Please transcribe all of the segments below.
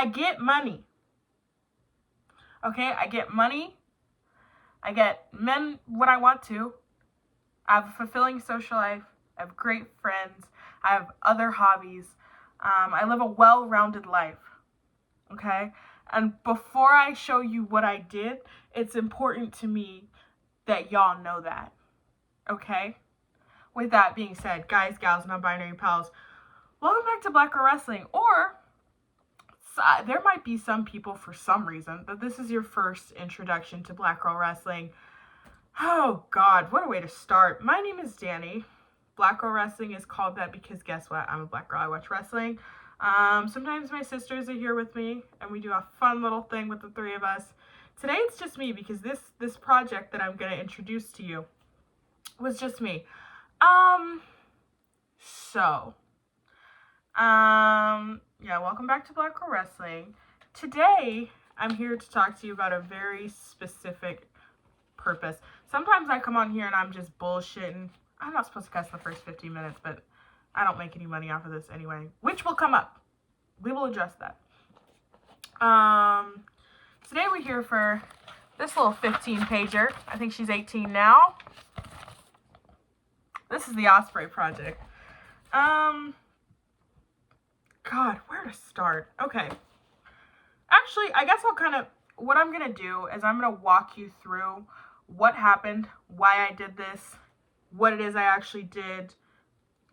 I get money. Okay, I get money. I get men when I want to. I have a fulfilling social life. I have great friends. I have other hobbies. I live a well-rounded life. Okay? And before I show you what I did, it's important to me that y'all know that. Okay? With that being said, guys, gals, non-binary pals, welcome back to Black Girl Wrestling. Or there might be some people, for some reason, that this is your first introduction to Black Girl Wrestling. Oh God, what a way to start. My name is Danny. Black Girl Wrestling is called that because guess what? I'm a black girl. I watch wrestling. Sometimes my sisters are here with me and we do a fun little thing with the three of us. Today it's just me because this project that I'm going to introduce to you was just me. Yeah, welcome back to Black Girl Wrestling. Today, I'm here to talk to you about a very specific purpose. Sometimes I come on here and I'm just bullshitting. I'm not supposed to cuss the first 15 minutes, but I don't make any money off of this anyway, which will come up. We will address that. Today we're here for this little 15-pager. I think she's 18 now. This is the Ospreay project. God, where to start? Okay. Actually, I guess what I'm going to do is I'm going to walk you through what happened, why I did this, what it is I actually did,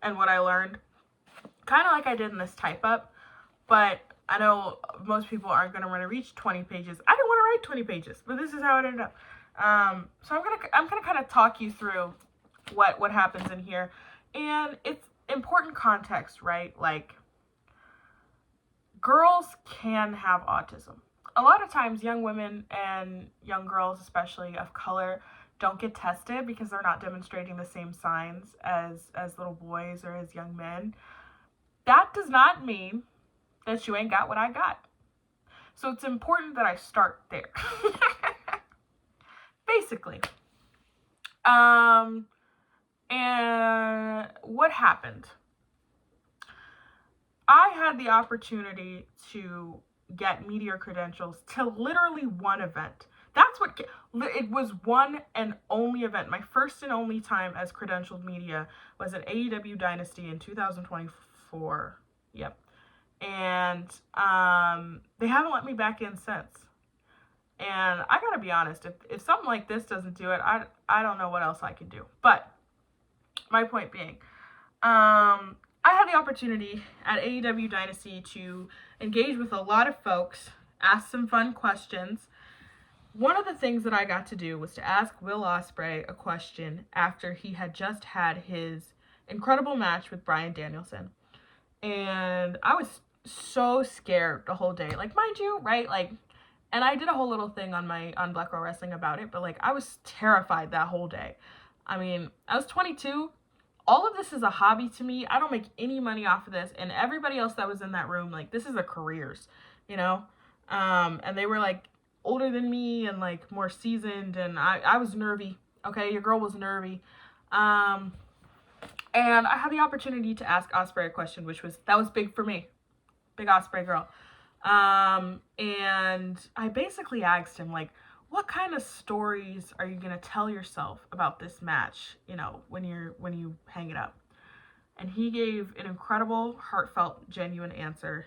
and what I learned. Kind of like I did in this type up, but I know most people aren't going to want to reach 20 pages. I didn't want to write 20 pages, but this is how it ended up. So I'm gonna kind of talk you through what happens in here, and it's important context, right? Like, girls can have autism. A lot of times young women and young girls, especially of color, don't get tested because they're not demonstrating the same signs as little boys or as young men. That does not mean that you ain't got what I got. So it's important that I start there. Basically. And what happened? I had the opportunity to get media credentials to literally one event. That's what it was, one and only event. My first and only time as credentialed media was at AEW Dynasty in 2024. Yep. And they haven't let me back in since. And I gotta be honest, if something like this doesn't do it, I don't know what else I can do. But my point being, I had the opportunity at AEW Dynasty to engage with a lot of folks, ask some fun questions. One of the things that I got to do was to ask Will Ospreay a question after he had just had his incredible match with Bryan Danielson. And I was so scared the whole day. Like, mind you, right? Like, and I did a whole little thing on Black Girl Wrestling about it, but like, I was terrified that whole day. I mean, I was 22. All of this is a hobby to me. I don't make any money off of this. And everybody else that was in that room, like, this is their careers, you know? And they were like older than me and like more seasoned. And I was nervy. Okay. Your girl was nervy. And I had the opportunity to ask Ospreay a question, that was big for me. Big Ospreay girl. And I basically asked him, like, what kind of stories are you going to tell yourself about this match, you know, when you hang it up? And he gave an incredible, heartfelt, genuine answer,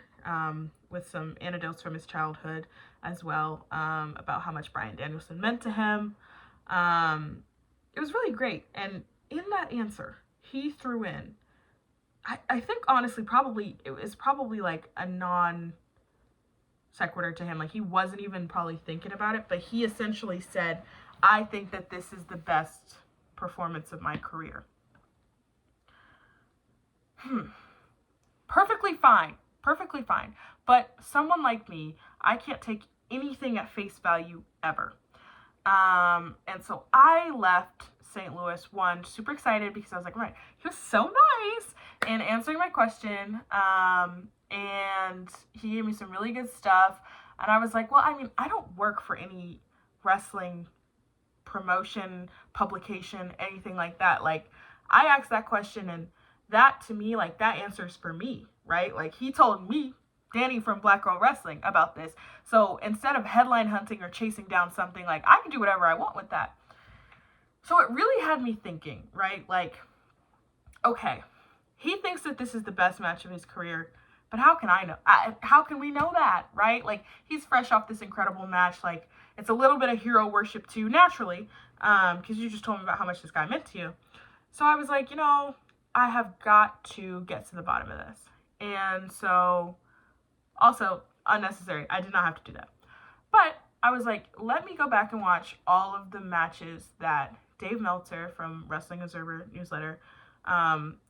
with some anecdotes from his childhood as well, about how much Bryan Danielson meant to him. It was really great. And in that answer, he threw in, I think honestly, it was probably like a non sequitur to him. Like, he wasn't even probably thinking about it, but he essentially said, I think that this is the best performance of my career. Perfectly fine. But someone like me, I can't take anything at face value ever. And so I left St. Louis, super excited because I was like, right, he was so nice in answering my question. And he gave me some really good stuff. And I was like, well, I mean, I don't work for any wrestling promotion, publication, anything like that. Like, I asked that question, and that to me, like, that answers for me, right? Like, he told me Danny from Black Girl Wrestling about this. So instead of headline hunting or chasing down something, like, I can do whatever I want with that. So it really had me thinking, right? Like, okay, he thinks that this is the best match of his career, but how can I know? How can we know that, right? Like, he's fresh off this incredible match. Like, it's a little bit of hero worship too, naturally, because you just told me about how much this guy meant to you. So I was like, I have got to get to the bottom of this. And so, also, unnecessary. I did not have to do that. But I was like, let me go back and watch all of the matches that Dave Meltzer from Wrestling Observer newsletter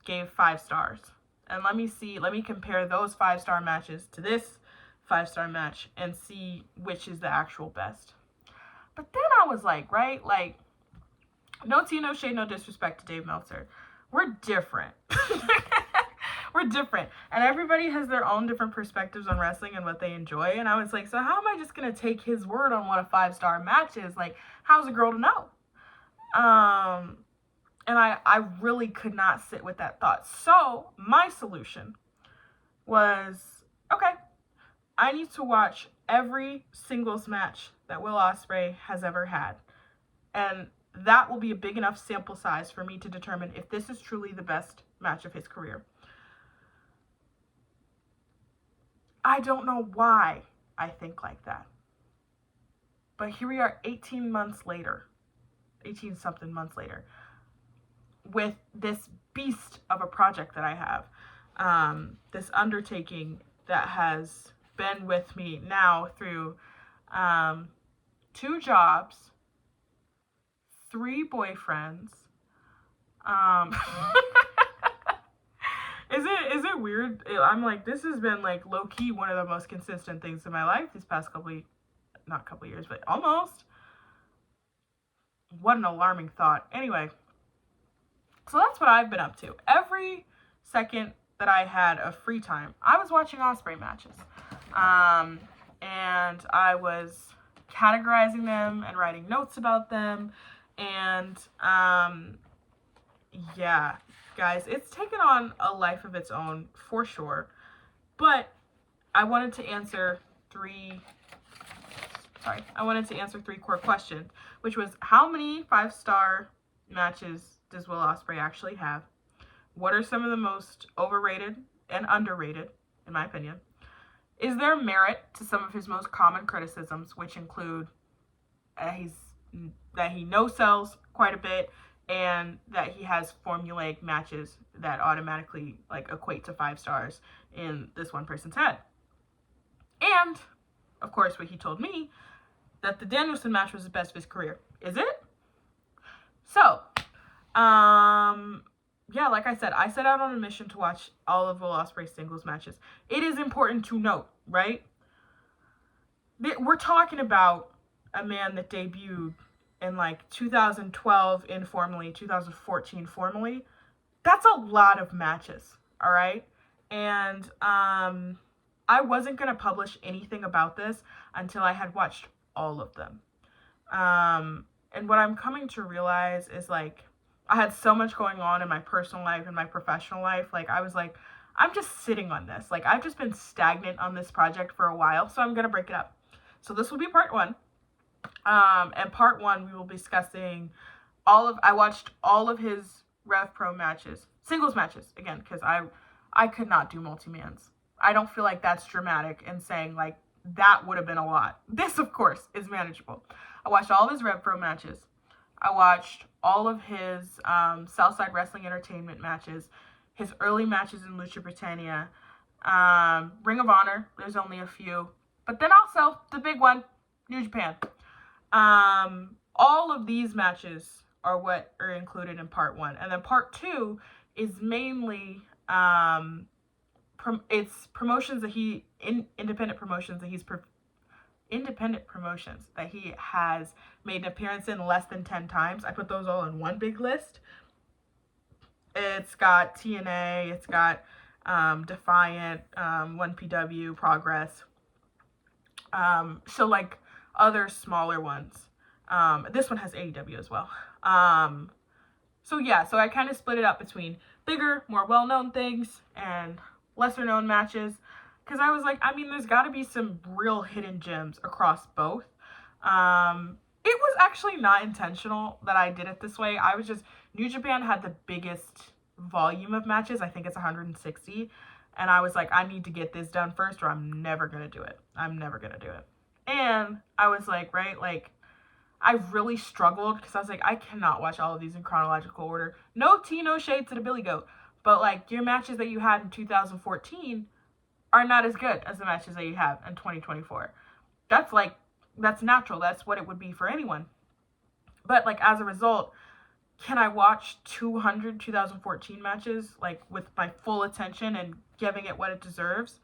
gave 5 stars. And let me compare those 5-star matches to this 5-star match and see which is the actual best. But then I was like, right, like, no tea, no shade, no disrespect to Dave Meltzer. We're different. We're different. And everybody has their own different perspectives on wrestling and what they enjoy. And I was like, so how am I just going to take his word on what a 5-star match is? Like, how's a girl to know? And I really could not sit with that thought. So my solution was, okay, I need to watch every singles match that Will Ospreay has ever had. And that will be a big enough sample size for me to determine if this is truly the best match of his career. I don't know why I think like that. But here we are 18 something months later, with this beast of a project that I have, this undertaking that has been with me now through 2 jobs, 3 boyfriends. Is it weird? I'm like, this has been like low-key one of the most consistent things in my life these past not couple years, but almost. What an alarming thought. Anyway, so that's what I've been up to. Every second that I had of free time, I was watching Ospreay matches. And I was categorizing them and writing notes about them. And yeah, guys, it's taken on a life of its own for sure. But I wanted to answer 3 core questions, which was, how many 5-star matches does Will Ospreay actually have? What are some of the most overrated and underrated, in my opinion? Is there merit to some of his most common criticisms, which include that he no-sells quite a bit, and that he has formulaic matches that automatically equate to 5 stars in this one person's head? And, of course, what he told me, that the Danielson match was the best of his career. Is it? So, yeah, like I said, I set out on a mission to watch all of Will Ospreay's singles matches. It is important to note, right? We're talking about a man that debuted in 2012 informally, 2014 formally. That's a lot of matches, all right? And I wasn't going to publish anything about this until I had watched all of them. And what I'm coming to realize is I had so much going on in my personal life and my professional life. I was like, I'm just sitting on this. I've just been stagnant on this project for a while, so I'm going to break it up. So this will be part 1. And part 1, we will be discussing I watched all of his Rev Pro matches, singles matches, again, because I could not do multi-mans. I don't feel like that's dramatic and saying that would have been a lot. This, of course, is manageable. I watched all of his Rev Pro matches. I watched all of his Southside Wrestling Entertainment matches, his early matches in Lucha Britannia, Ring of Honor, there's only a few, but then also the big one, New Japan. All of these matches are what are included in part 1. And then part 2 is mainly it's promotions that independent promotions that he has made an appearance in less than 10 times. I put those all in one big list. It's got TNA, it's got Defiant, 1PW, Progress. So other smaller ones. This one has AEW as well. So yeah, so I kind of split it up between bigger, more well-known things and lesser-known matches, because I was like, I mean, there's got to be some real hidden gems across both. It was actually not intentional that I did it this way. I was just, New Japan had the biggest volume of matches. I think it's 160. And I was like, I need to get this done first or I'm never going to do it. I'm never going to do it. And I was like, right, like, I really struggled because I was like, I cannot watch all of these in chronological order. No tea, no shade to the Billy Goat. But, like, your matches that you had in 2014 are not as good as the matches that you have in 2024. That's, like, that's natural. That's what it would be for anyone. But, like, as a result, can I watch 200 2014 matches, like, with my full attention and giving it what it deserves?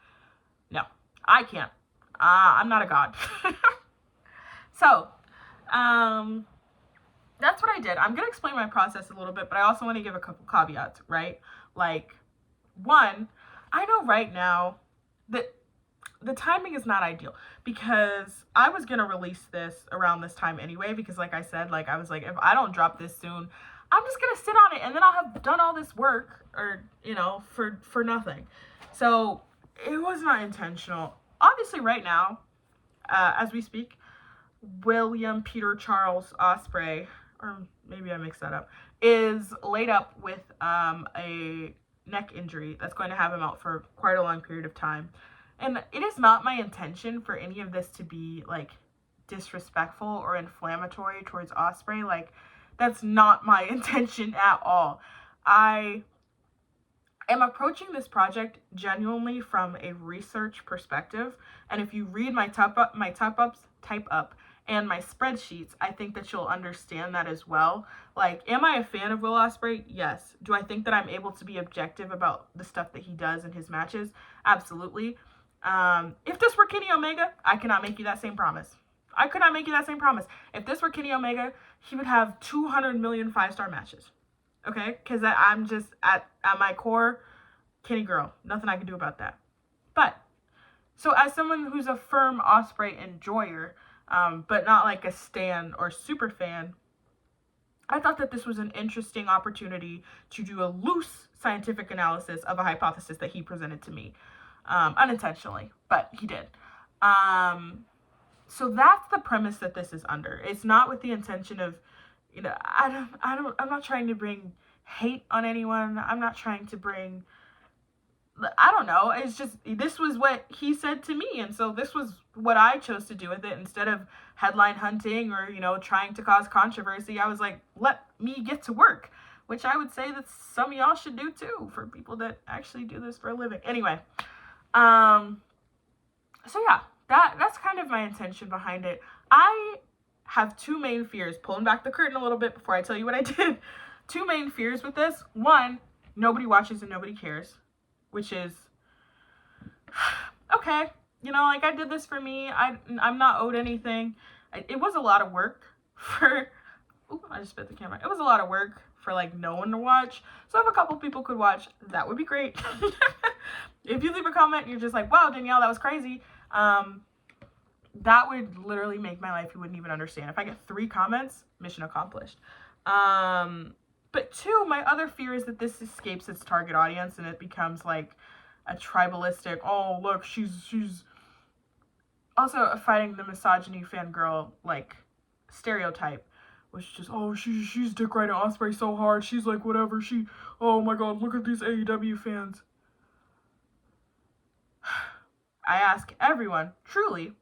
No, I can't. I'm not a god. So, that's what I did. I'm going to explain my process a little bit, but I also want to give a couple caveats, right? Like, one, I know right now that the timing is not ideal because I was going to release this around this time anyway, because like I said, like, I was like, if I don't drop this soon, I'm just going to sit on it and then I'll have done all this work or, you know, for nothing. So it was not intentional. Obviously right now, as we speak, William Peter Charles Ospreay, or maybe I mixed that up, is laid up with a neck injury that's going to have him out for quite a long period of time. And it is not my intention for any of this to be, like, disrespectful or inflammatory towards Ospreay. Like, that's not my intention at all. I am approaching this project genuinely from a research perspective. And if you read my type up and my spreadsheets, I think that you'll understand that as well. Like, am I a fan of Will Ospreay? Yes. Do I think that I'm able to be objective about the stuff that he does in his matches? Absolutely. If this were Kenny Omega, I cannot make you that same promise. I could not make you that same promise. If this were Kenny Omega, he would have 200 million 5-star matches. Okay? Because I'm just, at my core, Kenny girl. Nothing I can do about that. But, so as someone who's a firm Ospreay enjoyer, but not like a stan or super fan, I thought that this was an interesting opportunity to do a loose scientific analysis of a hypothesis that he presented to me. Unintentionally, but he did. So that's the premise that this is under. It's not with the intention of, you know, I'm not trying to bring hate on anyone. I'm not trying to bring, I don't know. It's just, this was what he said to me. And so this was what I chose to do with it. Instead of headline hunting or, you know, trying to cause controversy, I was like, let me get to work, which I would say that some of y'all should do too, for people that actually do this for a living. Anyway, so yeah, that's kind of my intention behind it. I have two main fears, pulling back the curtain a little bit before I tell you what I did. Two main fears with this. One, nobody watches and nobody cares, which is, okay, you know, like, I did this for me. I'm not owed anything. It was a lot of work for, ooh, I just spit the camera. It was a lot of work for, like, no one to watch. So if a couple people could watch, that would be great. If you leave a comment and you're just like, wow, Danielle, that was crazy, that would literally make my life. You wouldn't even understand. If I get 3 comments, mission accomplished. But two, my other fear is that this escapes its target audience and it becomes like a tribalistic, oh, look, she's also fighting the misogyny fangirl, like, stereotype, which is just, oh, she's dick riding Ospreay so hard, she's like, whatever, oh my god, look at these AEW fans. I ask everyone, truly,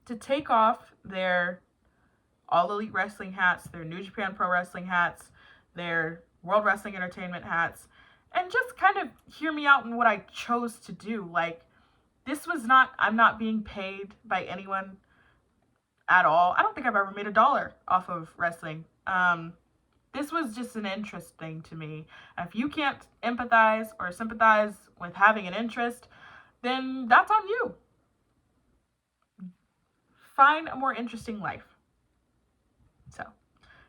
to take off their All Elite Wrestling hats, their New Japan Pro Wrestling hats, their World Wrestling Entertainment hats, and just kind of hear me out in what I chose to do. Like, this was not, I'm not being paid by anyone at all. I don't think I've ever made $1 off of wrestling. This was just an interest thing to me. And if you can't empathize or sympathize with having an interest, then that's on you. Find a more interesting life. So,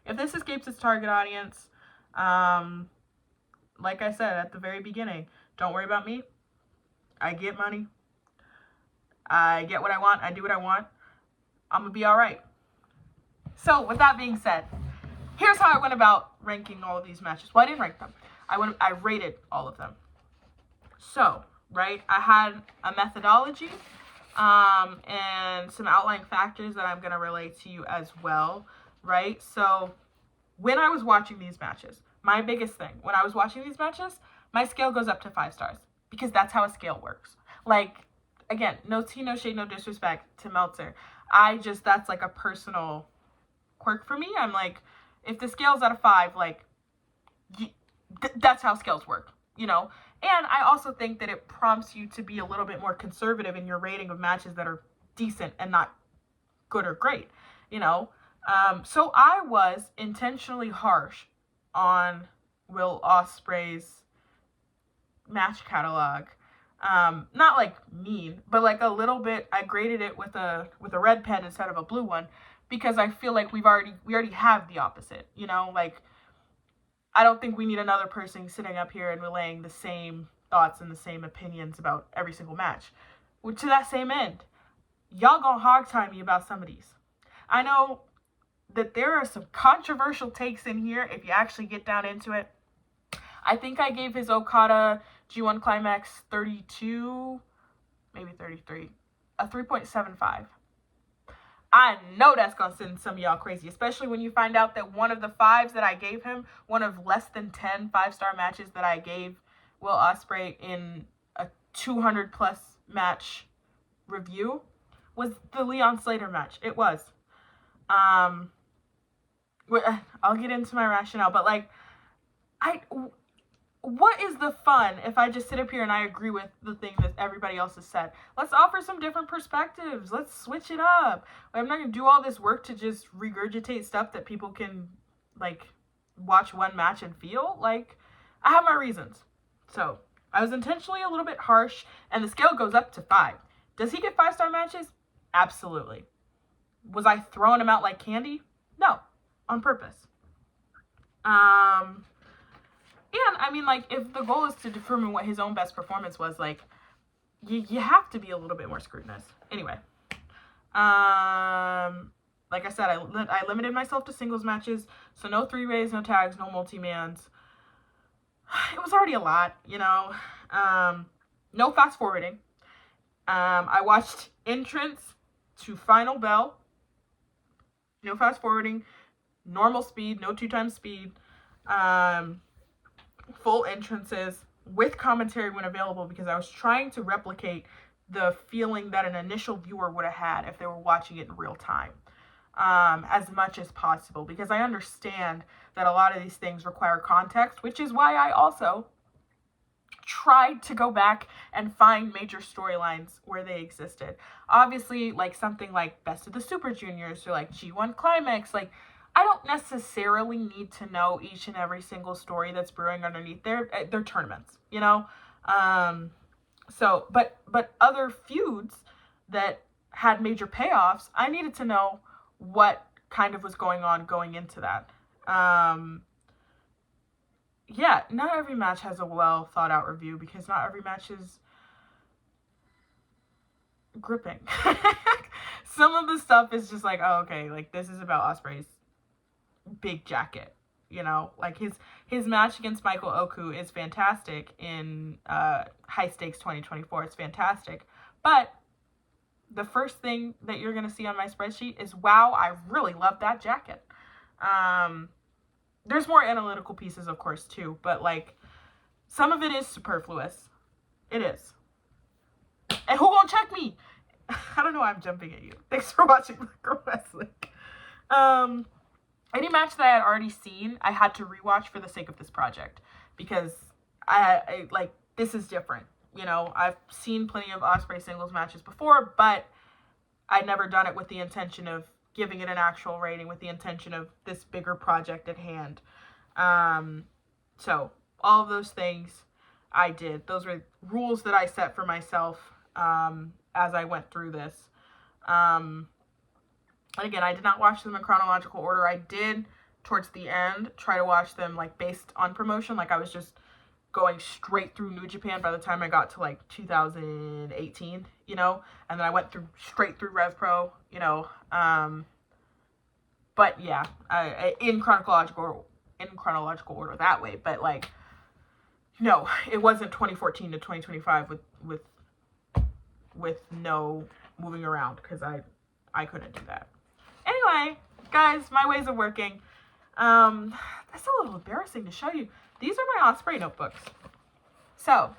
if this escapes its target audience, like I said at the very beginning, don't worry about me. I get money. I get what I want. I do what I want. I'm going to be all right. So, with that being said, here's how I went about ranking all of these matches. Well, I didn't rank them. I rated all of them. So, right? I had a methodology and some outlying factors that I'm going to relate to you as well, right? So when I was watching these matches, my biggest thing, when I was watching these matches, my scale goes up to 5 stars because that's how a scale works. Like, again, no tea, no shade, no disrespect to Meltzer. That's like a personal quirk for me. I'm like, if the scale's at a 5, like, that's how scales work, you know? And I also think that it prompts you to be a little bit more conservative in your rating of matches that are decent and not good or great, you know? So I was intentionally harsh on Will Ospreay's match catalog. Not like mean, but like a little bit. I graded it with a red pen instead of a blue one because I feel like we already have the opposite, you know? Like, I don't think we need another person sitting up here and relaying the same thoughts and the same opinions about every single match. To that same end, y'all gonna hog tie me about some of these. I know that there are some controversial takes in here if you actually get down into it. I think I gave his Okada G1 Climax 32, maybe 33, a 3.75. I know that's going to send some of y'all crazy, especially when you find out that one of the 5s that I gave him, one of less than 10 5-star matches that I gave Will Ospreay in a 200-plus match review, was the Leon Slater match. It was. I'll get into my rationale, but like, what is the fun if I just sit up here and I agree with the thing that everybody else has said? Let's offer some different perspectives. Let's switch it up. I'm not going to do all this work to just regurgitate stuff that people can, like, watch one match and feel. Like, I have my reasons. So, I was intentionally a little bit harsh, and the scale goes up to 5. Does he get 5-star matches? Absolutely. Was I throwing him out like candy? No. On purpose. And, I mean, like, if the goal is to determine what his own best performance was, like, you have to be a little bit more scrutinous. Anyway. Like I said, I limited myself to singles matches. So no 3-ways, no tags, no multi-mans. It was already a lot, you know. No fast forwarding. I watched entrance to final bell. No fast forwarding. Normal speed, no 2x speed. Full entrances with commentary when available because I was trying to replicate the feeling that an initial viewer would have had if they were watching it in real time, as much as possible, because I understand that a lot of these things require context, which is why I also tried to go back and find major storylines where they existed. Obviously, like something like Best of the Super Juniors or like G1 Climax, like, I don't necessarily need to know each and every single story that's brewing underneath their tournaments, you know? But other feuds that had major payoffs, I needed to know what kind of was going on going into that. Yeah, not every match has a well thought out review because not every match is gripping. Some of the stuff is just like, oh, okay, like this is about Ospreay's big jacket, you know, like his match against Michael Oku is fantastic in High Stakes 2024. It's fantastic, but the first thing that you're gonna see on my spreadsheet is, wow, I really love that jacket. There's more analytical pieces, of course, too, but like some of it is superfluous. It is. And who gonna check me? I don't know why I'm jumping at you. Thanks for watching Micro Wrestling. Any match that I had already seen, I had to rewatch for the sake of this project because I like, this is different. You know, I've seen plenty of Ospreay singles matches before, but I'd never done it with the intention of giving it an actual rating, with the intention of this bigger project at hand. So all of those things I did. Those were rules that I set for myself as I went through this. And again, I did not watch them in chronological order. I did, towards the end, try to watch them, like, based on promotion. Like, I was just going straight through New Japan by the time I got to, like, 2018, you know? And then I went straight through Rev Pro, you know? But, yeah, in chronological order that way. But, like, No, it wasn't 2014 to 2025 with no moving around, because I couldn't do that. Anyway, guys, my ways of working. That's a little embarrassing to show you. These are my Ospreay notebooks. So,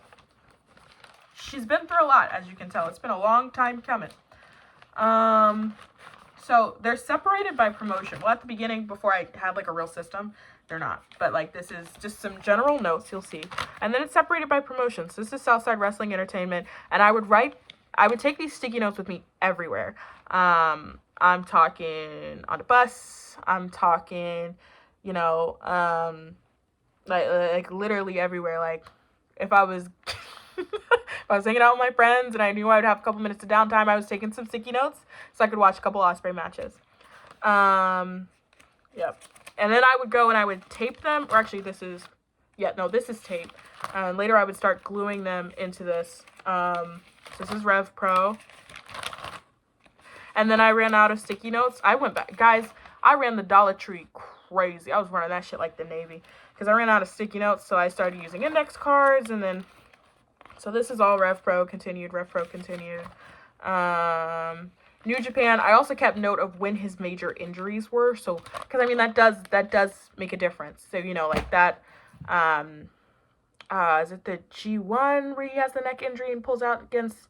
she's been through a lot, as you can tell. It's been a long time coming. So they're separated by promotion. Well, at the beginning, before I had like a real system, they're not. But like, this is just some general notes, you'll see. And then it's separated by promotions. This is Southside Wrestling Entertainment. And I would take these sticky notes with me everywhere. I'm talking on the bus. I'm talking, you know, like literally everywhere. Like, if I was if I was hanging out with my friends and I knew I would have a couple minutes of downtime, I was taking some sticky notes so I could watch a couple Ospreay matches. Yep. And then I would go and I would tape them, or actually this is tape. Later I would start gluing them into this. So this is Rev Pro. And then I ran out of sticky notes. I went back. Guys, I ran the Dollar Tree crazy. I was running that shit like the Navy. Because I ran out of sticky notes, so I started using index cards, and then... So this is all Rev Pro continued. New Japan, I also kept note of when his major injuries were. So, because I mean, that does make a difference. So, you know, like that, is it the G1 where he has the neck injury and pulls out against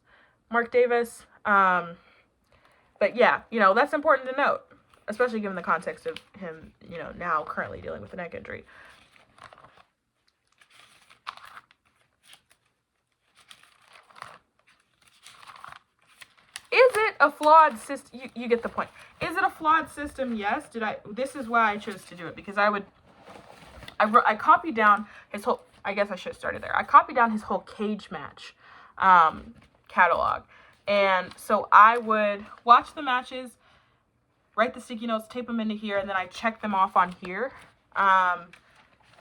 Mark Davis? But yeah, you know, that's important to note, especially given the context of him, you know, now currently dealing with a neck injury. Is it a flawed system? You get the point. Is it a flawed system? Yes. This is why I chose to do it, because I copied down his whole, I guess I should have started there. I copied down his whole cage match catalog. And so I would watch the matches, write the sticky notes, tape them into here, and then I check them off on here.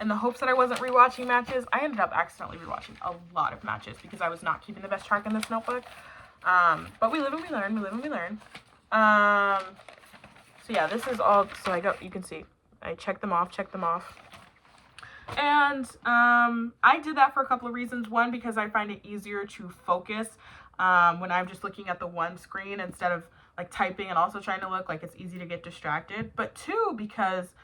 In the hopes that I wasn't rewatching matches. I ended up accidentally rewatching a lot of matches because I was not keeping the best track in this notebook. But we live and we learn. So yeah, this is all, so you can see, I check them off. And, I did that for a couple of reasons. One, because I find it easier to focus, when I'm just looking at the one screen instead of like typing and also trying to look, like it's easy to get distracted. But two, because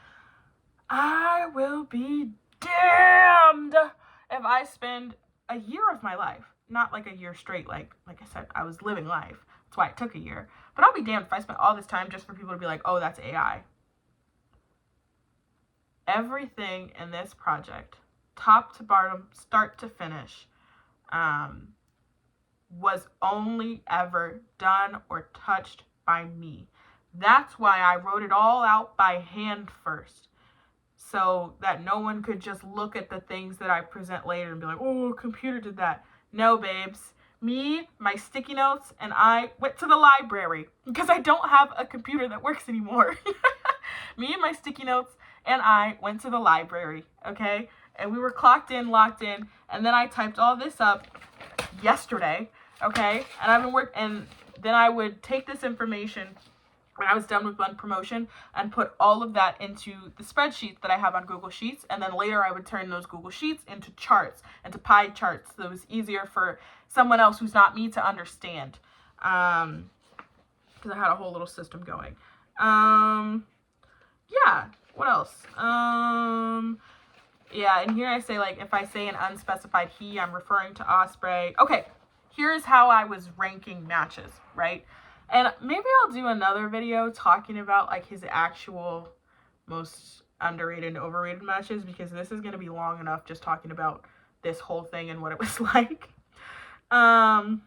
I will be damned if I spend a year of my life, not like a year straight, like I said, I was living life. That's why it took a year. But I'll be damned if I spent all this time just for people to be like, oh, that's AI. Everything in this project, top to bottom, start to finish, was only ever done or touched by me. That's why I wrote it all out by hand first, so that no one could just look at the things that I present later and be like, oh, computer did that. No, babes. Me, my sticky notes, and I went to the library because I don't have a computer that works anymore. Me and my sticky notes and I went to the library, okay? And we were clocked in, locked in, and then I typed all this up yesterday, okay? And I've been and then I would take this information when I was done with one promotion and put all of that into the spreadsheet that I have on Google Sheets. And then later I would turn those Google Sheets into charts, into pie charts. So it was easier for someone else who's not me to understand. Because I had a whole little system going. Yeah, what else? Yeah, and here I say, like, if I say an unspecified he, I'm referring to Ospreay. Okay, here's how I was ranking matches, right? And maybe I'll do another video talking about, like, his actual most underrated and overrated matches, because this is going to be long enough just talking about this whole thing and what it was like. The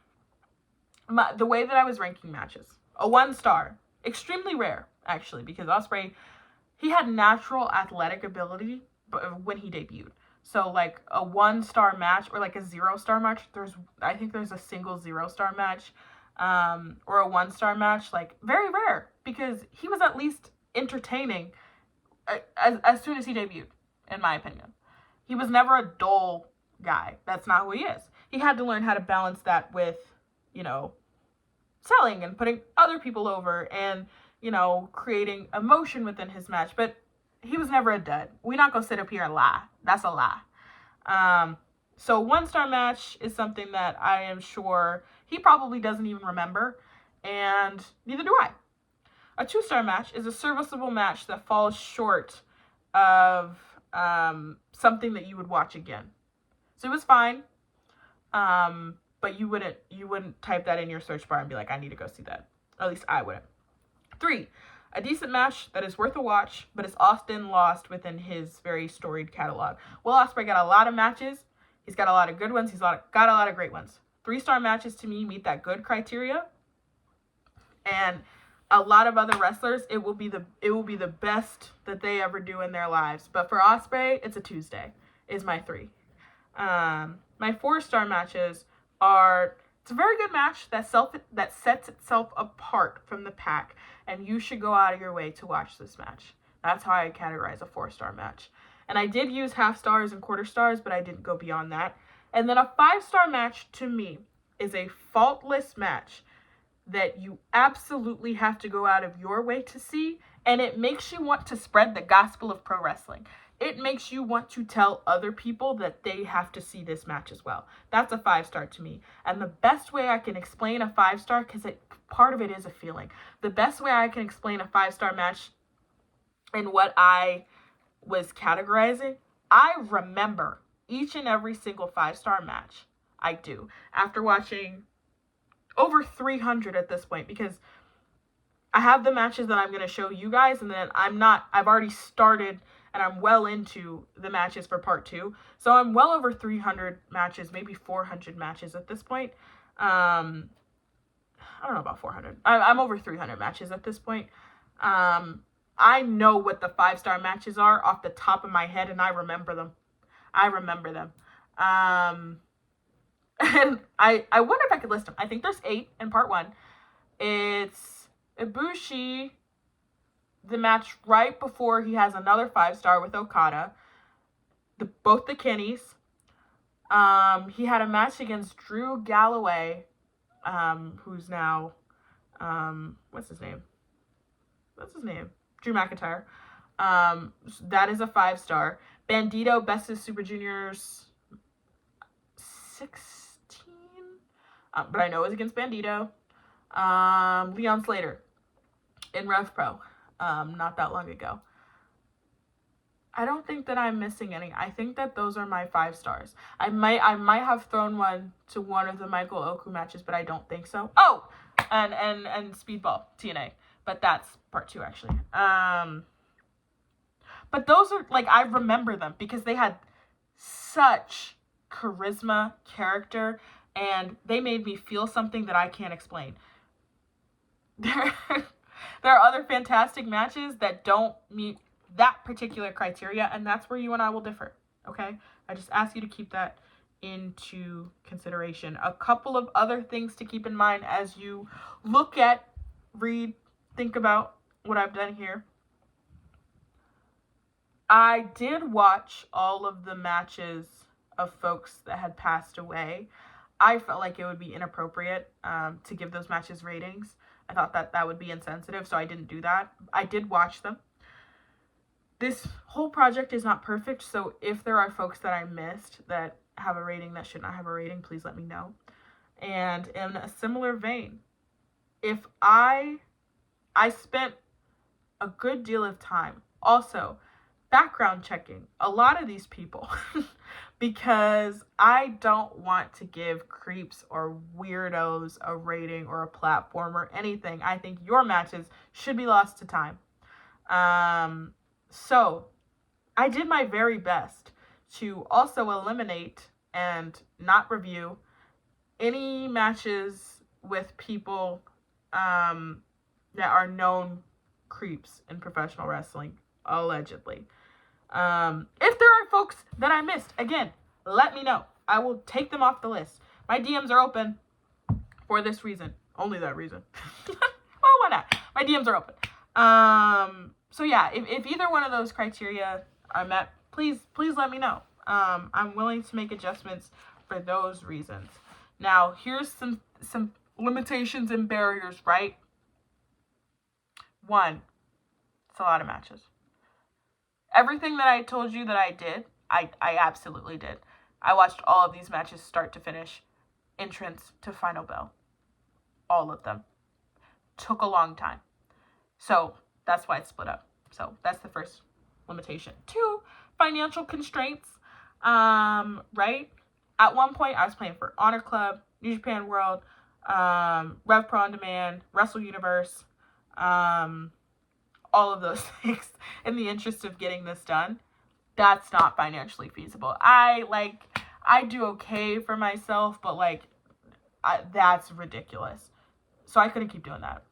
way that I was ranking matches. A 1-star. Extremely rare, actually, because Ospreay, he had natural athletic ability when he debuted. So, like, a 1-star match or, like, a 0-star match, I think there's a single 0-star match. Or a 1-star match, like, very rare, because he was at least entertaining as soon as he debuted, in my opinion. He was never a dull guy. That's not who he is. He had to learn how to balance that with, you know, selling and putting other people over and, you know, creating emotion within his match. But he was never a dud. We're not gonna sit up here and lie. That's a lie. So 1-star match is something that I am sure he probably doesn't even remember, and neither do I. A 2-star match is a serviceable match that falls short of something that you would watch again. So it was fine, but you wouldn't type that in your search bar and be like, I need to go see that. At least I wouldn't. 3, a decent match that is worth a watch, but is often lost within his very storied catalog. Will Ospreay got a lot of matches. He's got a lot of good ones. He's got a lot of great ones. 3-star matches to me meet that good criteria. And a lot of other wrestlers, it will be the best that they ever do in their lives. But for Ospreay, it's a Tuesday, is my 3. My 4-star matches are, it's a very good match that sets itself apart from the pack, and you should go out of your way to watch this match. That's how I categorize a 4-star match. And I did use half stars and quarter stars, but I didn't go beyond that. And then a 5-star match to me is a faultless match that you absolutely have to go out of your way to see, and it makes you want to spread the gospel of pro wrestling. It makes you want to tell other people that they have to see this match as well. That's a 5-star to me. And the best way I can explain a 5-star, because part of it is a feeling, the best way I can explain a 5-star match and what I was categorizing, I remember each and every single 5-star match. I do. After watching over 300 at this point, because I have the matches that I'm going to show you guys, and then I've already started and I'm well into the matches for part 2. So I'm well over 300 matches, maybe 400 matches at this point. I don't know about 400. I'm over 300 matches at this point. I know what the 5-star matches are off the top of my head, and I remember them. And I wonder if I could list them. I think there's 8 in part 1. It's Ibushi, the match right before he has another 5-star with Okada. Both the Kennys. He had a match against Drew Galloway, who's now, what's his name? Drew McIntyre. That is a 5-star. Bandito, Best of Super Juniors 16. But I know it was against Bandito. Leon Slater in Rev Pro, not that long ago. I don't think that I'm missing any. I think that those are my 5-stars. I might have thrown one to one of the Michael Oku matches, but I don't think so. Oh, and Speedball TNA, but that's part 2 actually. But those are, like, I remember them because they had such charisma, character, and they made me feel something that I can't explain. There are other fantastic matches that don't meet that particular criteria, and that's where you and I will differ, okay? I just ask you to keep that into consideration. A couple of other things to keep in mind as you look at, read, think about what I've done here. I did watch all of the matches of folks that had passed away. I felt like it would be inappropriate to give those matches ratings. I thought that would be insensitive, so I didn't do that. I did watch them. This whole project is not perfect, so if there are folks that I missed that have a rating that should not have a rating, please let me know. And in a similar vein, if I spent a good deal of time also background checking a lot of these people because I don't want to give creeps or weirdos a rating or a platform or anything. I think your matches should be lost to time. So I did my very best to also eliminate and not review any matches with people that are known creeps in professional wrestling, allegedly. If there are folks that I missed, again, let me know. I will take them off the list. My DMs are open for this reason. Only that reason. Well, why not? My DMs are open. So yeah, if either one of those criteria are met, please let me know. I'm willing to make adjustments for those reasons. Now, here's some limitations and barriers, right? 1, it's a lot of matches. Everything that I told you that I did, I absolutely did. I watched all of these matches start to finish, entrance to final bell. All of them. Took a long time. So that's why it's split up. So that's the first limitation. 2, financial constraints. Right? At one point, I was playing for Honor Club, New Japan World, Rev Pro On Demand, Wrestle Universe, all of those things in the interest of getting this done. That's not financially feasible. I do okay for myself, but that's ridiculous. So I couldn't keep doing that.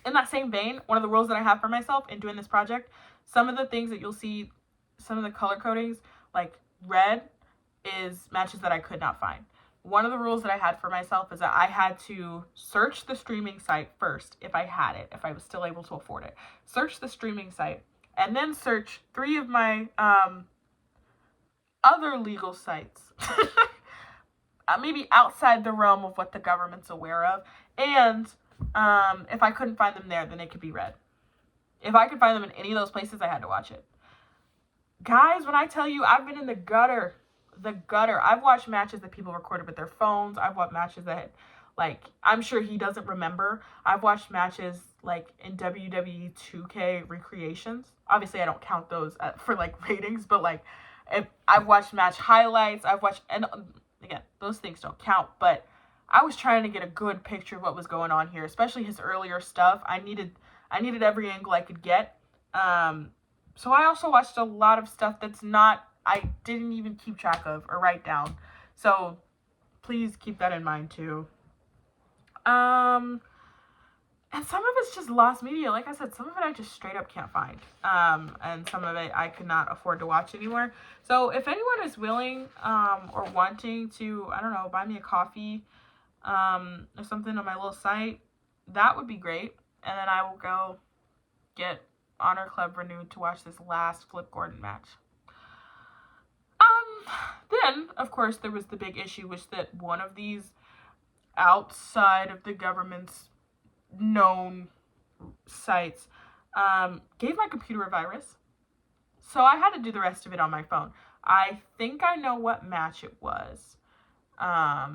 In that same vein, one of the rules that I have for myself in doing this project, some of the things that you'll see, some of the color codings, like red, is matches that I could not find. One of the rules that I had for myself is that I had to search the streaming site first, if I had it, if I was still able to afford it. Search the streaming site, and then search 3 of my other legal sites. Maybe outside the realm of what the government's aware of. And if I couldn't find them there, then it could be red. If I could find them in any of those places, I had to watch it. Guys, when I tell you, I've been in the gutter. I've watched matches that people recorded with their phones. I've watched matches that, I'm sure he doesn't remember. I've watched matches, in WWE 2K recreations. Obviously, I don't count those for, ratings, but, if I've watched match highlights. And again, those things don't count, but I was trying to get a good picture of what was going on here, especially his earlier stuff. I needed every angle I could get. So I also watched a lot of stuff I didn't even keep track of or write down. So please keep that in mind too. And some of it's just lost media. Like I said, some of it I just straight up can't find. And some of it I could not afford to watch anymore. So if anyone is willing or wanting to, I don't know, buy me a coffee or something on my little site, that would be great. And then I will go get Honor Club renewed to watch this last Flip Gordon match. Then, of course, there was the big issue, which that one of these outside of the government's known sites gave my computer a virus. So I had to do the rest of it on my phone. I think I know what match it was. I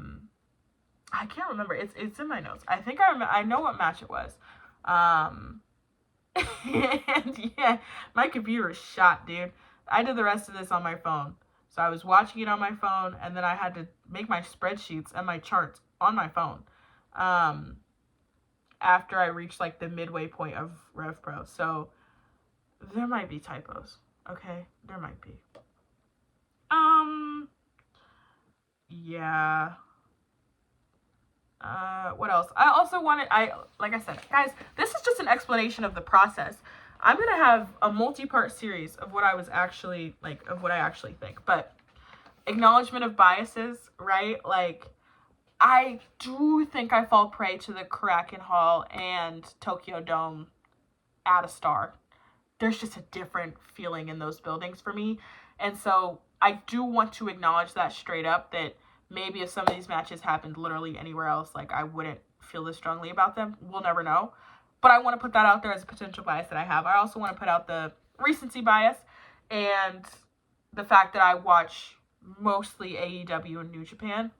can't remember. It's in my notes. I think I know what match it was. And yeah, my computer is shot, dude. I did the rest of this on my phone. So I was watching it on my phone, and then I had to make my spreadsheets and my charts on my phone. After I reached the midway point of Rev Pro. So there might be typos. Okay? There might be. Yeah. What else? I also wanted, like I said, guys, this is just an explanation of the process. I'm going to have a multi-part series of what I was actually, of what I actually think. But acknowledgement of biases, right? I do think I fall prey to the Kraken Hall and Tokyo Dome at a star. There's just a different feeling in those buildings for me. And so I do want to acknowledge that straight up, that maybe if some of these matches happened literally anywhere else, I wouldn't feel this strongly about them. We'll never know. But I want to put that out there as a potential bias that I have. I also want to put out the recency bias and the fact that I watch mostly AEW and New Japan.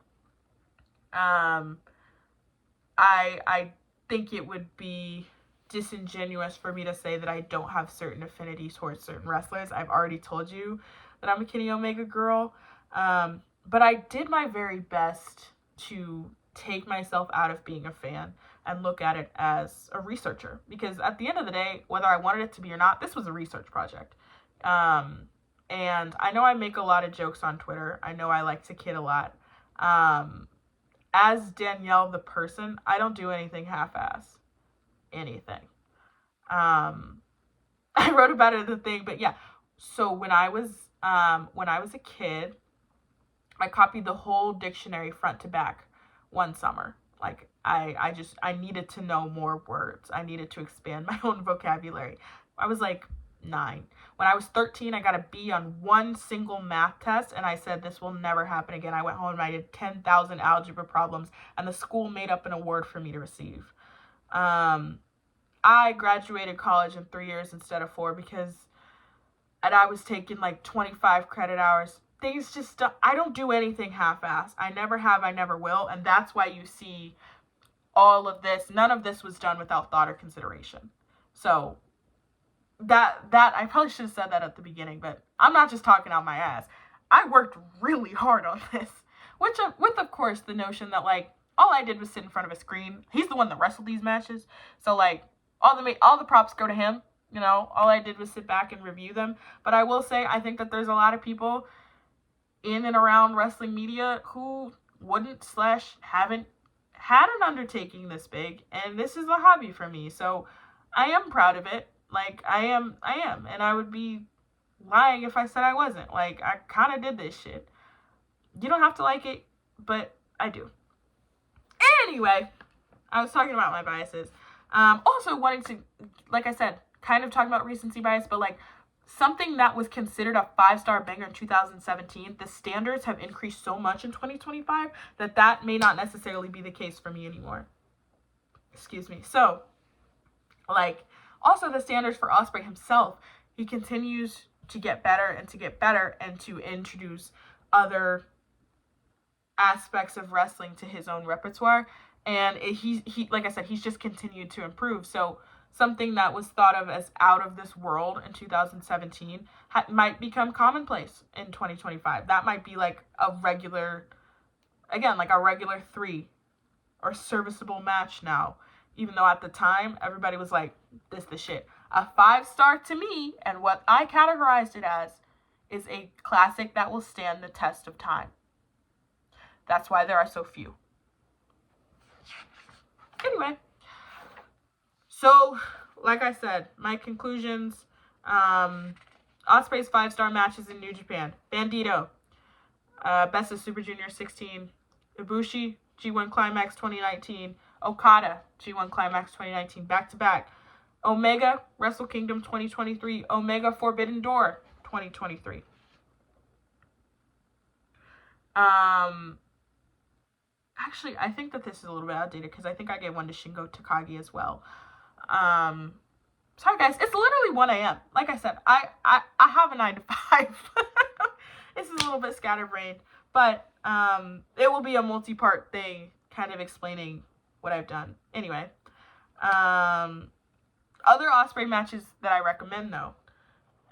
I think it would be disingenuous for me to say that I don't have certain affinities towards certain wrestlers. I've already told you that I'm a Kenny Omega girl. But I did my very best to take myself out of being a fan and look at it as a researcher. Because at the end of the day, whether I wanted it to be or not, this was a research project. And I know I make a lot of jokes on Twitter. I know I like to kid a lot. As Danielle the person, I don't do anything half-ass. Anything. I wrote about it in the thing, but yeah. So when I was a kid, I copied the whole dictionary front to back one summer. I needed to know more words. I needed to expand my own vocabulary. I was 9. When I was 13, I got a B on one single math test, and I said, this will never happen again. I went home and I did 10,000 algebra problems, and the school made up an award for me to receive. I graduated college in 3 years instead of 4 and I was taking 25 credit hours. things just, I don't do anything half-assed. I never have, I never will, and that's why you see all of this. None of this was done without thought or consideration. So that I probably should have said that at the beginning, but I'm not just talking out my ass. I worked really hard on this, which with of course the notion that like all I did was sit in front of a screen. He's the one that wrestled these matches, so like all the props go to him. You know, all I did was sit back and review them. But I will say, I think that there's a lot of people in and around wrestling media who wouldn't / haven't had an undertaking this big, and this is a hobby for me. So I am proud of it. Like I am, and I would be lying if I said I wasn't. Like I kind of did this shit. You don't have to like it, but I do. Anyway, I was talking about my biases. Also wanting to, like I said, kind of talking about recency bias, but like something that was considered a 5-star banger in 2017, the standards have increased so much in 2025 that may not necessarily be the case for me anymore. Excuse me. So, like, also the standards for Ospreay himself, he continues to get better and to get better and to introduce other aspects of wrestling to his own repertoire. And he like I said, he's just continued to improve. So something that was thought of as out of this world in 2017 might become commonplace in 2025. That might be like a regular, again, like a regular 3 or serviceable match now. Even though at the time, everybody was like, this the shit. A 5-star to me, and what I categorized it as, is a classic that will stand the test of time. That's why there are so few. Anyway. So, like I said, my conclusions, Ospreay's 5-star matches in New Japan. Bandito, Best of Super Junior 16. Ibushi, G1 Climax 2019. Okada, G1 Climax 2019, back-to-back. Omega, Wrestle Kingdom 2023. Omega Forbidden Door 2023. Actually, I think that this is a little bit outdated because I think I gave one to Shingo Takagi as well. Sorry guys, it's literally 1 a.m. Like I said, I have a 9 to 5. This is a little bit scatterbrained, but it will be a multi-part thing kind of explaining what I've done. Anyway, other Ospreay matches that I recommend though,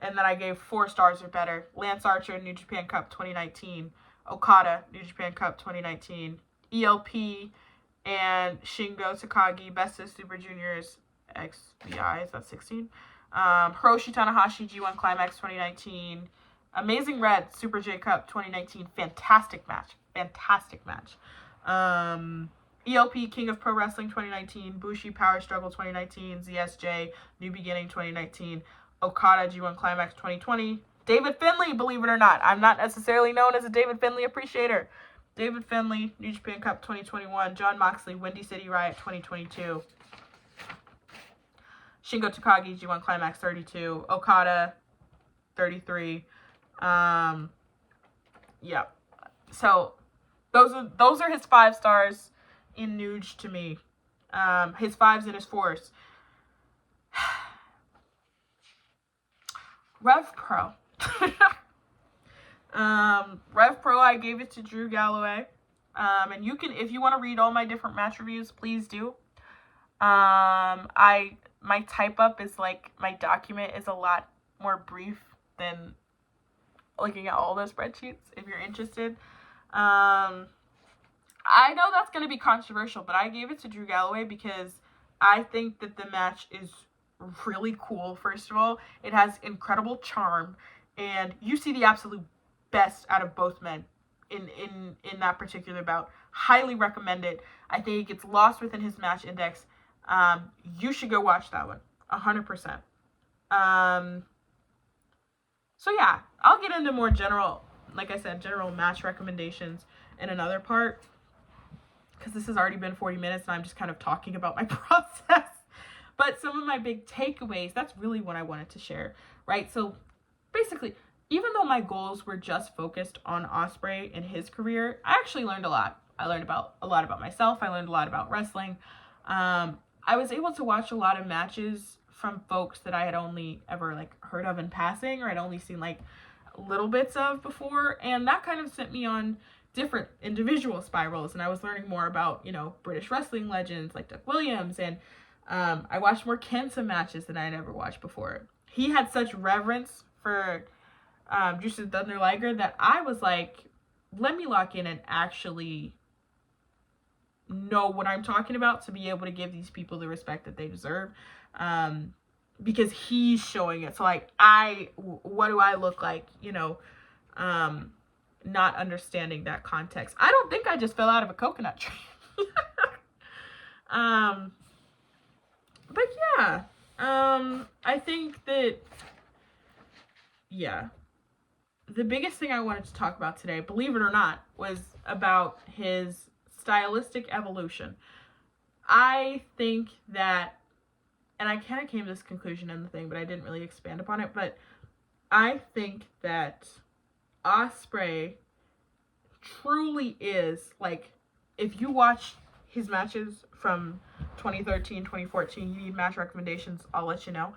and that I gave 4 stars or better: Lance Archer, New Japan Cup 2019, Okada, New Japan Cup 2019, ELP and Shingo Takagi, Best of Super Juniors XVI, is that 16? Hiroshi Tanahashi, G1 Climax 2019, Amazing Red, Super J Cup 2019, fantastic match. ELP, King of Pro Wrestling 2019, Bushi Power Struggle 2019, ZSJ, New Beginning 2019, Okada, G1 Climax 2020, David Finlay, believe it or not. I'm not necessarily known as a David Finlay appreciator. David Finlay, New Japan Cup 2021, Jon Moxley, Windy City Riot 2022, Shingo Takagi, G1 Climax 32, Okada 33. Yeah. So those are his 5 stars in Nuge to me. His 5s and his 4s. Rev Pro. Rev Pro, I gave it to Drew Galloway. And you can, if you want to read all my different match reviews, please do. My type up is like, my document is a lot more brief than looking at all those spreadsheets, if you're interested. I know that's going to be controversial, but I gave it to Drew Galloway because I think that the match is really cool. First of all, it has incredible charm, and you see the absolute best out of both men in that particular bout. Highly recommend it. I think it gets lost within his match index. You should go watch that one 100%. So yeah, I'll get into more general, like I said, general match recommendations in another part, because this has already been 40 minutes and I'm just kind of talking about my process. But some of my big takeaways, that's really what I wanted to share, right? So basically, even though my goals were just focused on Ospreay and his career, I actually learned a lot. I learned a lot about myself. I learned a lot about wrestling. I was able to watch a lot of matches from folks that I had only ever like heard of in passing, or I'd only seen like little bits of before, and that kind of sent me on different individual spirals, and I was learning more about, you know, British wrestling legends like Doug Williams, and I watched more Kenta matches than I had ever watched before. He had such reverence for Jushin Thunder Liger that I was like, let me lock in and actually know what I'm talking about to be able to give these people the respect that they deserve. Because he's showing it. So like, what do I look like, you know, not understanding that context. I don't think I just fell out of a coconut tree. But yeah, I think that, yeah, the biggest thing I wanted to talk about today, believe it or not, was about his stylistic evolution. I think that, and I kind of came to this conclusion in the thing, but I didn't really expand upon it, but I think that Ospreay truly is, like, if you watch his matches from 2013, 2014, you need match recommendations, I'll let you know.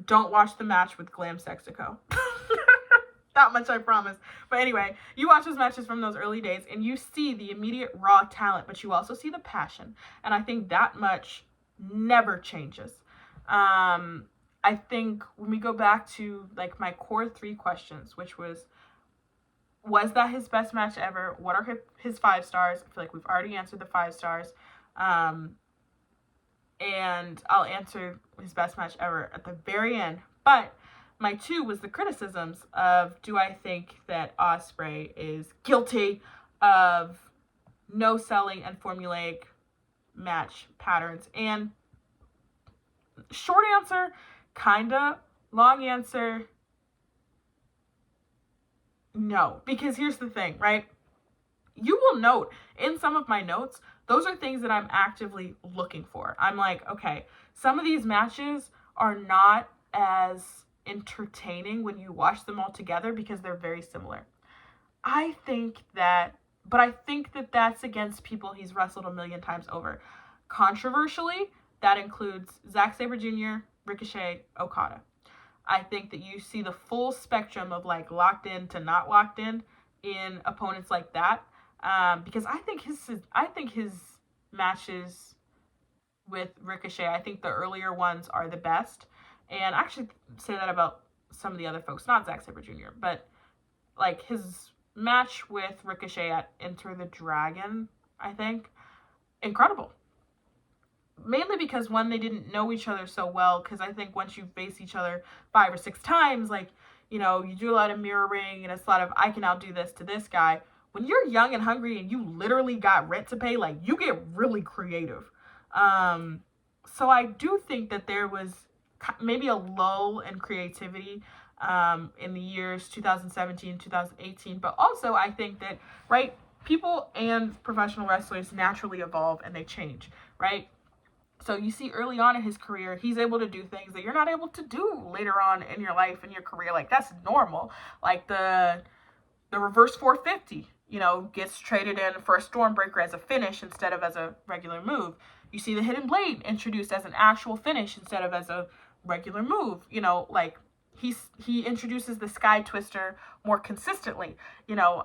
Don't watch the match with Glam Sexico. That much I promise. But anyway, you watch those matches from those early days and you see the immediate raw talent, but you also see the passion. And I think that much never changes. I think when we go back to like my core 3 questions, which was that his best match ever? What are his 5 stars? I feel like we've already answered the 5 stars. And I'll answer his best match ever at the very end. But my 2 was the criticisms of, do I think that Ospreay is guilty of no selling and formulaic match patterns? And short answer, kinda. Long answer, no. Because here's the thing, right? You will note in some of my notes, those are things that I'm actively looking for. I'm like, okay, some of these matches are not as entertaining when you watch them all together because they're very similar. I think that that's against people he's wrestled a million times over. Controversially, that includes Zack Sabre Jr., Ricochet, Okada. I think that you see the full spectrum of like locked in to not locked in opponents like that. Because I think his matches with Ricochet, I think the earlier ones are the best. And I actually say that about some of the other folks, not Zack Sabre Jr., but like his match with Ricochet at Enter the Dragon, I think, incredible. Mainly because, one, they didn't know each other so well, because I think once you face each other 5 or 6 times, like, you know, you do a lot of mirroring, and it's a lot of, I can outdo this to this guy. When you're young and hungry and you literally got rent to pay, like, you get really creative. So I do think that there was maybe a lull in creativity in the years 2017, 2018. But also I think that, right, people and professional wrestlers naturally evolve and they change, right? So you see early on in his career, he's able to do things that you're not able to do later on in your life, in your career. Like, that's normal. Like the reverse 450, you know, gets traded in for a Stormbreaker as a finish instead of as a regular move. You see the Hidden Blade introduced as an actual finish instead of as a regular move. You know, like, he introduces the Sky Twister more consistently, you know.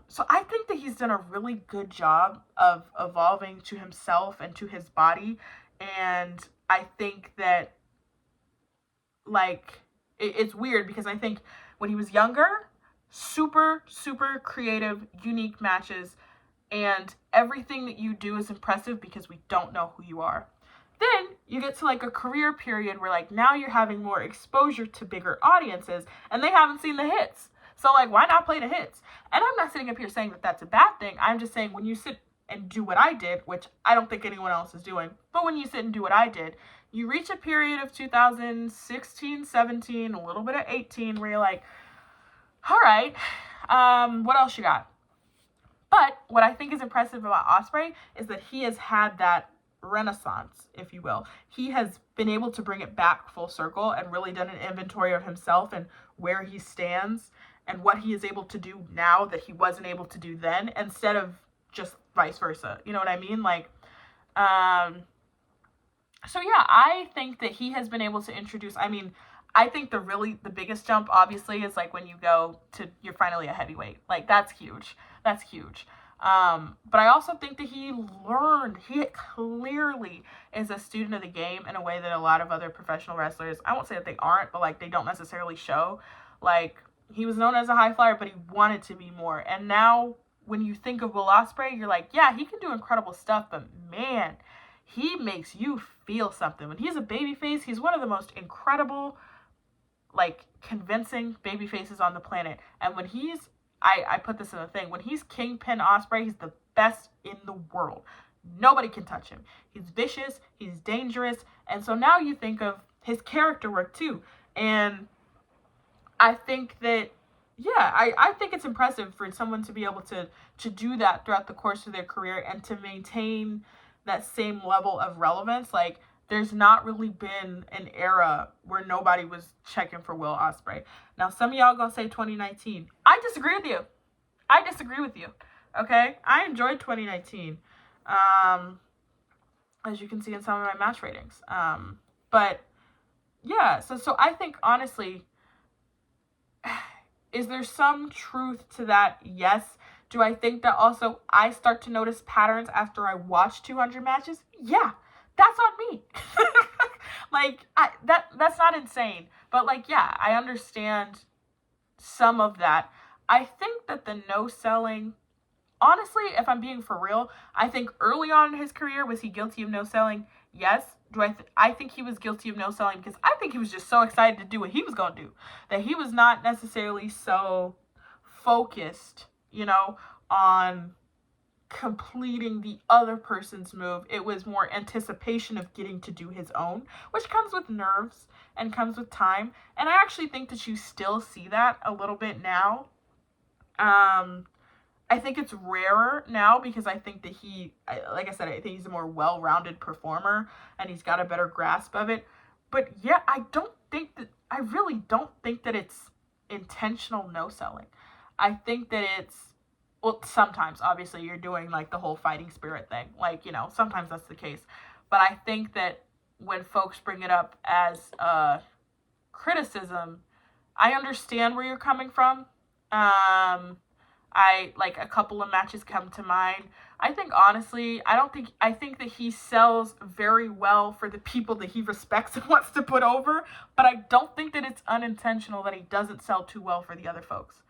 So I think that he's done a really good job of evolving to himself and to his body. And I think that, like, it's weird because I think when he was younger, super, super creative, unique matches, and everything that you do is impressive because we don't know who you are. Then you get to like a career period where like now you're having more exposure to bigger audiences and they haven't seen the hits. So like, why not play the hits? And I'm not sitting up here saying that that's a bad thing. I'm just saying when you sit and do what I did, which I don't think anyone else is doing, but when you sit and do what I did, you reach a period of 2016, 17, a little bit of 18 where you're like, all right, what else you got? But what I think is impressive about Ospreay is that he has had that renaissance, if you will. He has been able to bring it back full circle and really done an inventory of himself and where he stands and what he is able to do now that he wasn't able to do then, instead of just vice versa. You know what I mean? Like, so yeah, I think that he has been able to introduce, I mean, I think the biggest jump, obviously, is like when you go to, you're finally a heavyweight. Like, that's huge. That's huge. But I also think that he clearly is a student of the game in a way that a lot of other professional wrestlers, I won't say that they aren't, but like they don't necessarily show. Like, he was known as a high flyer, but he wanted to be more. And now when you think of Will Ospreay, you're like, yeah, he can do incredible stuff, but man, he makes you feel something. When he's a babyface, he's one of the most incredible, like, convincing baby faces on the planet. And when he's, I put this in the thing, when he's Kingpin Ospreay, he's the best in the world. Nobody can touch him. He's vicious, he's dangerous, and so now you think of his character work too. And I think that, yeah, I think it's impressive for someone to be able to do that throughout the course of their career and to maintain that same level of relevance. Like, there's not really been an era where nobody was checking for Will Ospreay. Now, some of y'all gonna say 2019. I disagree with you. I disagree with you. Okay? I enjoyed 2019. As you can see in some of my match ratings. But yeah, so I think, honestly, is there some truth to that? Yes. Do I think that also I start to notice patterns after I watch 200 matches? Yeah. That's on me. Like, that's not insane. But, like, yeah, I understand some of that. I think that the no-selling, honestly, if I'm being for real, I think early on in his career, was he guilty of no-selling? Yes. I think he was guilty of no-selling because I think he was just so excited to do what he was going to do, that he was not necessarily so focused, on completing the other person's move. It was more anticipation of getting to do his own, which comes with nerves and comes with time. And I actually think that you still see that a little bit now. I think it's rarer now because I think that like I said, I think he's a more well-rounded performer and he's got a better grasp of it. But yeah, I really don't think that it's intentional no-selling. I think that it's, well, sometimes, obviously, you're doing, like, the whole fighting spirit thing. Like, sometimes that's the case. But I think that when folks bring it up as criticism, I understand where you're coming from. Like, a couple of matches come to mind. I think, honestly, I think that he sells very well for the people that he respects and wants to put over. But I don't think that it's unintentional that he doesn't sell too well for the other folks.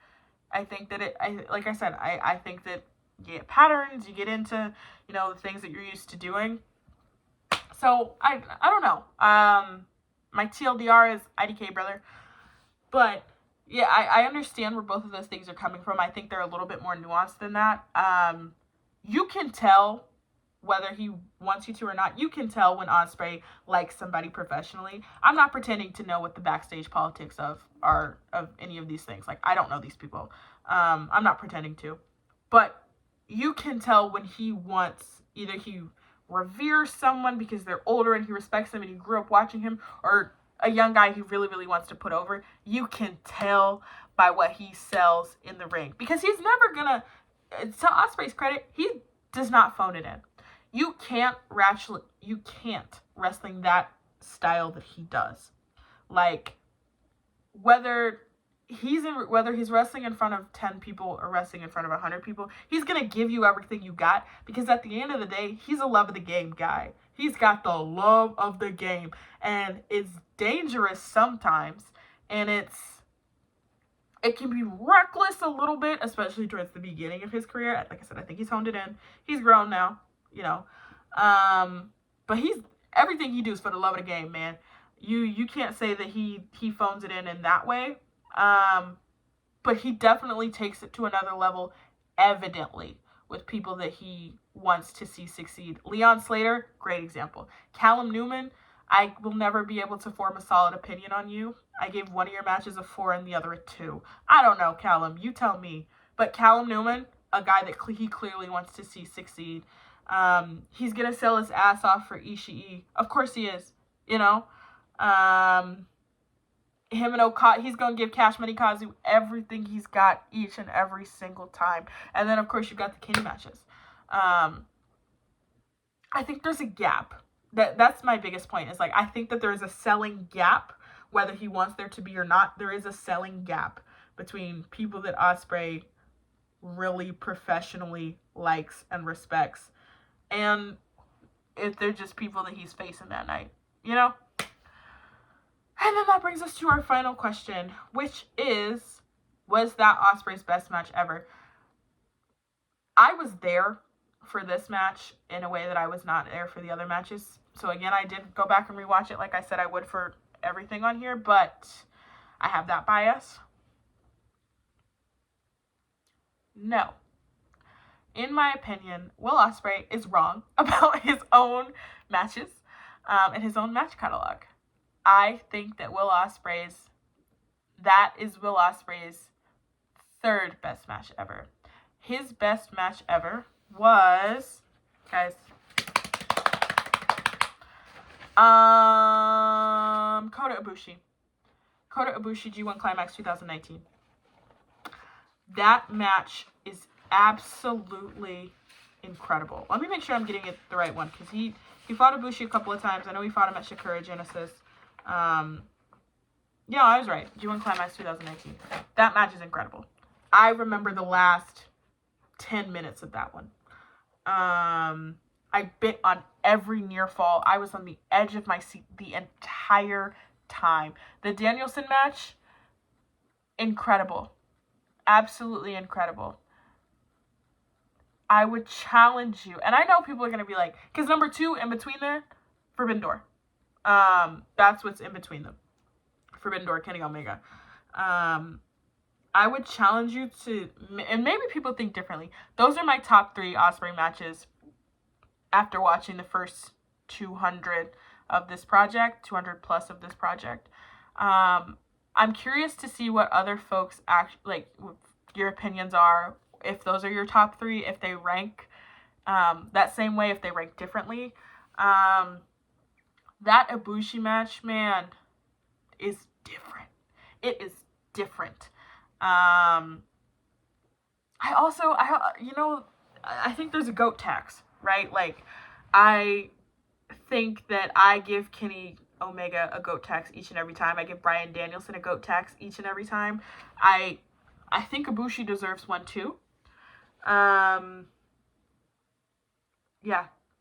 I think that like I said, I think that you get patterns, you get into, the things that you're used to doing. So, I don't know. My TLDR is IDK, brother. But, yeah, I understand where both of those things are coming from. I think they're a little bit more nuanced than that. You can tell whether he wants you to or not. You can tell when Ospreay likes somebody professionally. I'm not pretending to know what the backstage politics of any of these things. Like, I don't know these people. I'm not pretending to. But you can tell when he wants, either he reveres someone because they're older and he respects them and he grew up watching him, or a young guy he really, really wants to put over. You can tell by what he sells in the ring. Because he's never gonna, to Ospreay's credit, he does not phone it in. You can't wrestling that style that he does. Like, whether he's wrestling in front of 10 people or wrestling in front of 100 people, he's going to give you everything you got, because at the end of the day, he's a love of the game guy. He's got the love of the game, and it's dangerous sometimes, and it can be reckless a little bit, especially towards the beginning of his career. Like I said, I think he's honed it in. He's grown now, but everything he does for the love of the game, man. You can't say that he phones it in that way. But he definitely takes it to another level, evidently, with people that he wants to see succeed. Leon Slater, great example. Callum Newman, I will never be able to form a solid opinion on you. I gave one of your matches a 4 and the other a 2. I don't know, Callum. You tell me. But Callum Newman, a guy that he clearly wants to see succeed. He's going to sell his ass off for Ishii. Of course he is. Him and Okada, he's going to give Cash Money Kazu everything he's got each and every single time. And then, of course, you've got the Kenny matches. I think there's a gap. That's my biggest point, is, like, I think that there's a selling gap whether he wants there to be or not, there is a selling gap between people that Ospreay really professionally likes and respects, and if they're just people that he's facing that night, you know? And then that brings us to our final question, which is, was that Ospreay's best match ever? I was there for this match in a way that I was not there for the other matches. So again, I did go back and rewatch it like I said I would for everything on here, but I have that bias. No. In my opinion, Will Ospreay is wrong about his own matches and his own match catalog. I think that that is Will Ospreay's third best match ever. His best match ever was, guys, Kota Ibushi. Kota Ibushi G1 Climax 2019. That match is absolutely incredible. Let me make sure I'm getting it the right one, because he fought Ibushi a couple of times. I know he fought him at Shakura Genesis. Yeah, I was right. G1 Climax 2019. That match is incredible. I remember the last 10 minutes of that one. I bit on every near fall. I was on the edge of my seat the entire time. The Danielson match, incredible. Absolutely incredible. I would challenge you, and I know people are going to be like, because number 2 in between there, Forbidden Door. That's what's in between them. Forbidden Door, Kenny Omega. I would challenge you to, and maybe people think differently. Those are my top 3 Ospreay matches after watching the first 200 of this project, 200 plus of this project. I'm curious to see what other folks like your opinions are, if those are your top 3, if they rank that same way, if they rank differently. That Ibushi match, man, is different. It is different. I think there's a GOAT tax, right? Like, I think that I give Kenny Omega a GOAT tax each and every time. I give Bryan Danielson a GOAT tax each and every time. I think Ibushi deserves one too. Yeah,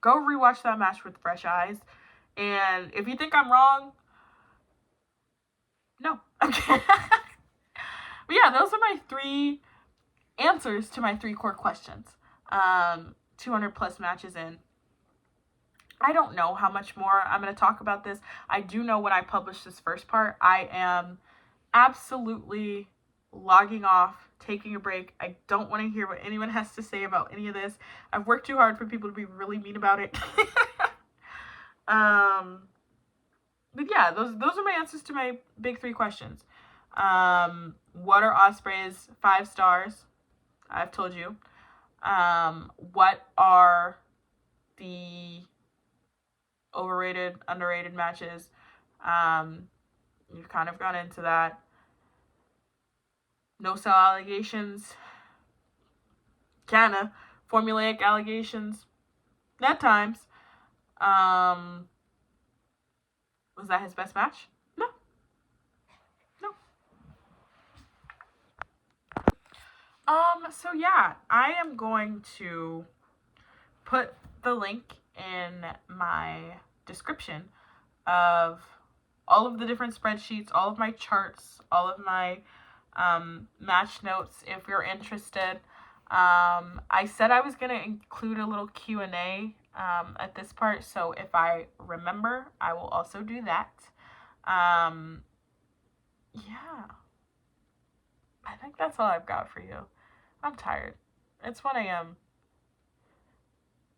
go rewatch that match with fresh eyes. And if you think I'm wrong, no. Okay. But yeah, those are my 3 answers to my 3 core questions. 200 plus matches in. I don't know how much more I'm going to talk about this. I do know when I publish this first part, I am absolutely logging off, taking a break. I don't want to hear what anyone has to say about any of this. I've worked too hard for people to be really mean about it. But yeah, those are my answers to my big 3 questions. What are Ospreay's 5 stars? I've told you. What are the overrated, underrated matches? You've kind of gone into that. No sell allegations. Kinda. Formulaic allegations. At times. Was that his best match? No. So yeah, I am going to put the link in my description of all of the different spreadsheets, all of my charts, all of my match notes if you're interested. I said I was going to include a little Q&A at this part, so if I remember, I will also do that. Yeah. I think that's all I've got for you. I'm tired. It's 1 a.m.